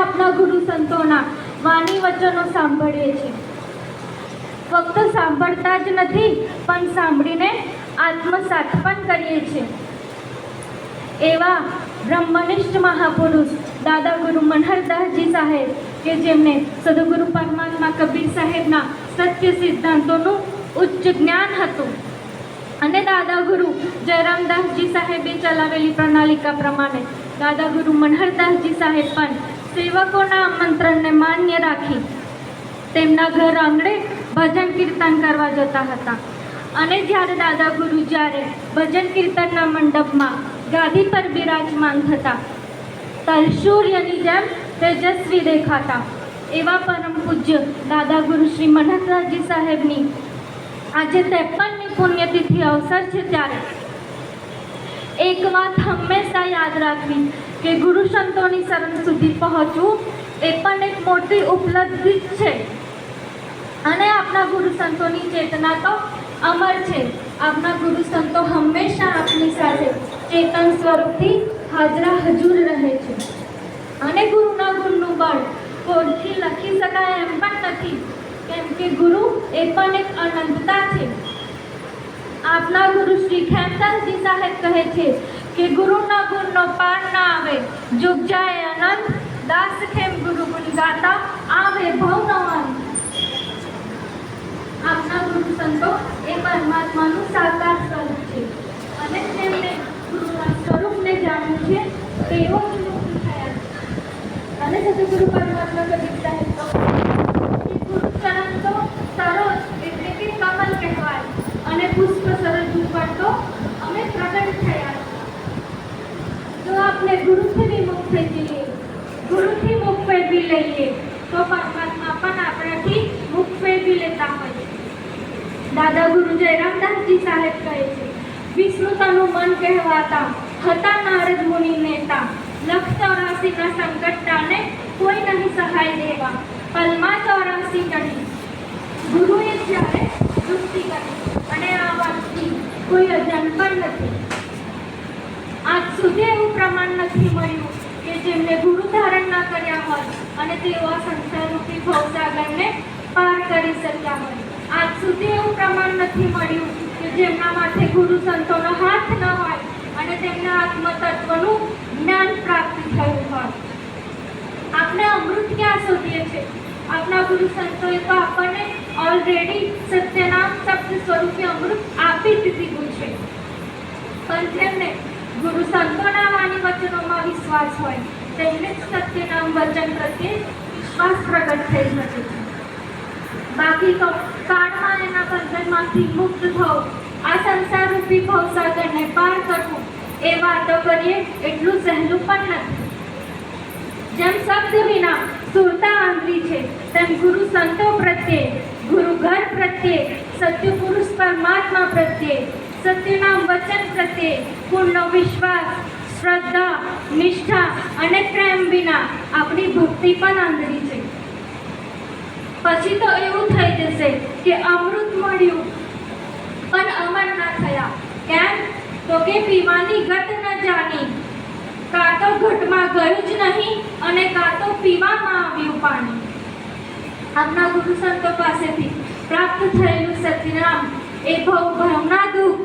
આપણા ગુરુ સંતોના વાણી વચનો સાંભળીએ છીએ. ફક્ત સાંભળતા જ નથી પણ સાંભળીને આત્મસાત પણ કરીએ છીએ. એવા બ્રહ્મનિષ્ઠ મહાપુરુષ દાદા ગુરુ મનહરદાસજી સાહેબ કે જેમને સદગુરુ પરમાત્મા કબીર સાહેબના સત્ય સિદ્ધાંતોનું ઉચ્ચ જ્ઞાન હતું અને દાદા ગુરુ જયરામદાસજી સાહેબે ચલાવેલી પ્રણાલિકા પ્રમાણે દાદા ગુરુ મનહરદાસજી સાહેબ પણ સેવકોના આમંત્રણને માન્ય રાખી તેમના ઘર આંગણે ભજન કીર્તન કરવા જતા હતા. અને દાદા ગુરુ ભજન કીર્તનના મંડપમાં ગાદી પર બિરાજમાન થતા તલસૂર્યની જેમ તેજસ્વી દેખાતા એવા પરમ પૂજ્ય દાદા ગુરુ શ્રી મનહરદાસજી સાહેબની આજે 53મી પુણ્યતિથિ અવસર છે. ત્યારે એક વાત હંમેશા યાદ રાખવી કે ગુરુ સંતોની શરણ સુધી પહોંચવું એ પણ એક મોટી ઉપલબ્ધિ છે. અને આપણા ગુરુ સંતોની ચેતના તો અમર છે. આપણા ગુરુ સંતો હંમેશા આપની સાથે ચેતન સ્વરૂપથી હાજરા હજુર રહે છે. અને ગુરુના ગુણનું બળ કોડથી લખી શકાય એમ પણ નથી, કેમ કે ગુરુ એ પણ એક અનંતતા છે. આપના ગુરુ શ્રી ખેમદાસજી સાહેબ કહે છે કે ગુરુના ગુણનો પાર ના આવે, જુગ જાય અનંત, દાસ ખેમ ગુરુ ગુણ ગાતા આવે ભવનો અંત. આપના ગુરુ સંતો એ પરમાત્માનું સાકાર સ્વરૂપ છે અને તેમને ગુરુના સ્વરૂપને જાણ્યું છે તેઓ જ મુક્ત થયા છે. અને સદગુરુ પરમાત્મા કબીર સાહેબ તો ગુરુ ચરણ તો સરોજ એટલે કે કમલ કહેવાય અને પુષ્પ સરોજ ઉપર તો અમે પ્રગટ થયા. જો આપણે ગુરુથી વિમુખ થઈ જઈએ, ગુરુથી મુખ ફેરવી લઈએ તો પરમાત્મા પણ આપણાથી મુખ ફેરવી લેતા હોય. દાદા ગુરુ જયરામદાસજી સાહેબ કહે છે, વિષ્ણુ તનું મન કહેવાતા હતા નારદ મુનિ નેતા, 184ના સંકટ ટાણે કોઈ નહીં સહાય દેવા, પલમાં 84 ટળી ગુરુએ જ્યારે સૃષ્ટિ કરી. અને આ વાતથી કોઈ અજાણ પણ નથી. આજ સુધી એવું પ્રમાણ નથી મળ્યું કે જેમને ગુરુ ધારણ ના કર્યા હોય અને તેઓ આ સંસારરૂપી ભવસાગરને પાર કરી શક્યા હોય. આજ સુધી એવું પ્રમાણ નથી મળ્યું કે જેમના માથે ગુરુ સંતોનો હાથ ન હોય અને તેમને આત્મતત્વનું જ્ઞાન પ્રાપ્ત થયું હોય. આપણે અમૃત ક્યાં શોધીએ છીએ? આપણા ગુરુ સંતોએ તો આપણને ઓલરેડી સત્યનામ શબ્દ સ્વરૂપે અમૃત આપી જ દીધું છે. પણ જેમને ગુરુ સંતોના વાણી વચનોમાં વિશ્વાસ હોય તેમને જ સત્યનામ વચન પ્રત્યે વિશ્વાસ પ્રગટ થઈ શકે છે. બાકી તો કાળમાં એના બંધનમાંથી મુક્ત થવું, આ સંસારરૂપી ભવસાગરને પાર કરવું એ વાતો કરીએ એટલું સહેલું પણ નથી. જેમ શબ્દ વિના સુરતા આંધળી છે તેમ ગુરુ સંતો પ્રત્યે, ગુરુ ઘર પ્રત્યે, સત્ય પુરુષ પરમાત્મા પ્રત્યે, સત્યનામ વચન પ્રત્યે પૂર્ણ વિશ્વાસ, શ્રદ્ધા, નિષ્ઠા અને પ્રેમ વિના આપણી ભક્તિ પણ આંધળી છે. પછી તો એવું થઈ જશે કે અમૃત મળ્યું પણ અમર ના થયા. કેમ? તો કે પીવાની ગત ન જાણી, કાં તો ઘટમાં ગયું જ નહીં અને કાં તો પીવામાં આવ્યું પાણી. આપના ગુરુ સંતો પાસેથી પ્રાપ્ત થયેલું સત્યનામ એ ભવના દુઃખ,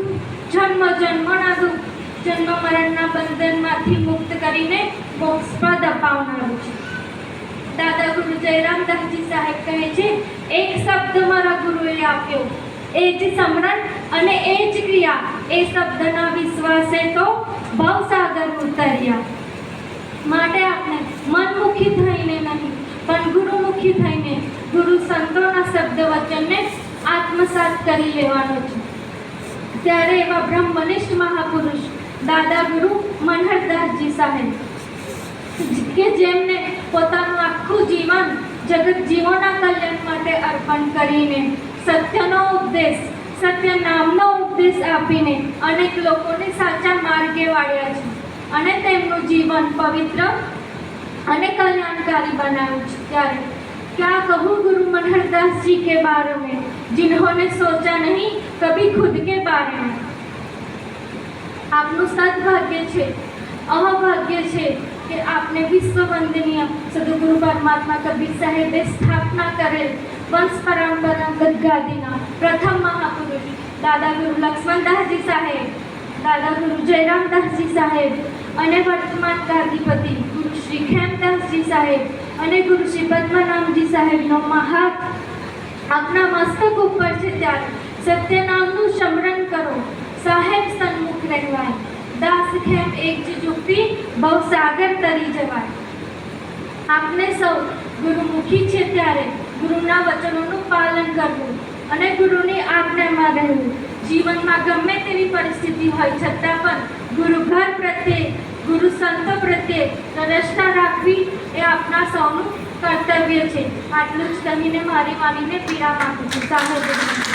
જન્મ જન્મના દુઃખ, જન્મ મરણના બંધનમાંથી મુક્ત કરીને મોક્ષપદ અપાવનારું છે. દાદા ગુરુ જયરામદાસજી સાહેબ કહે છે, એક શબ્દ મારા ગુરુએ આપ્યો, એ જ સમરણ અને એ જ ક્રિયા, એ શબ્દના વિશ્વાસે તો ભવસાગર ઉતર્યા. માટે આપણે મનમુખી થઈને નહીં પણ ગુરુમુખી થઈને ગુરુ સંતોના શબ્દ વચનને આત્મસાત કરી લેવાનો છે. ત્યારે એવા બ્રહ્મનિષ્ઠ મહાપુરુષ દાદા ગુરુ મનહરદાસજી સાહેબ કે જેમને પોતાનું આખું જીવન જગત જીવોના કલ્યાણ માટે અર્પણ કરીને સત્યનો ઉપદેશ, સત્ય નામનો ઉપદેશ આપીને અનેક લોકોને સાચા માર્ગે વાળ્યા છે અને તેમનું જીવન પવિત્ર અને કલ્યાણકારી બનાવ્યું છે. ત્યારે क्या कहूँ गुरु मनहरदास जी के बारे में, जिन्होंने सोचा नहीं कभी खुद के बारे में. આપનું સદભાગ્ય છે, અહોભાગ્ય છે કે આપને વિશ્વ વંદનીય સદગુરુ પરમાત્મા કબીર સાહેબે સ્થાપના કરેલ વંશ પરંપરાગત ગાદીના પ્રથમ મહાપુરુષ દાદા ગુરુ લક્ષ્મણદાસજી સાહેબ, દાદા ગુરુ જયરામદાસજી સાહેબ અને વર્તમાન ગાદીપતિ ગુરુ શ્રી ખેમદાસજી સાહેબ અને ગુરુ શ્રી પદ્મનાભજી સાહેબનો મહાત આપના મસ્તક ઉપર છે ત્યારે સત્યનામનું સ્મરણ કરો, સાહેબ સન્મુખ રહેવાય, દાસ ખેમ એક જુગતી બહુ સાગર તરી જવાય. આપને સૌ ગુરુમુખી છે ત્યારે ગુરુના વચનોનું પાલન કરવું અને ગુરુની આજ્ઞામાં રહેવું. જીવનમાં ગમે તેવી પરિસ્થિતિ હોય છતાં પણ ગુરુ ઘર પ્રત્યે, ગુરુ સંતો પ્રત્યે તરસતા રાખવી એ આપના સૌનું કર્તવ્ય છે. આટલું જ કહીને મારી વાણીને પીડા માંગુ છું. સાહેબ.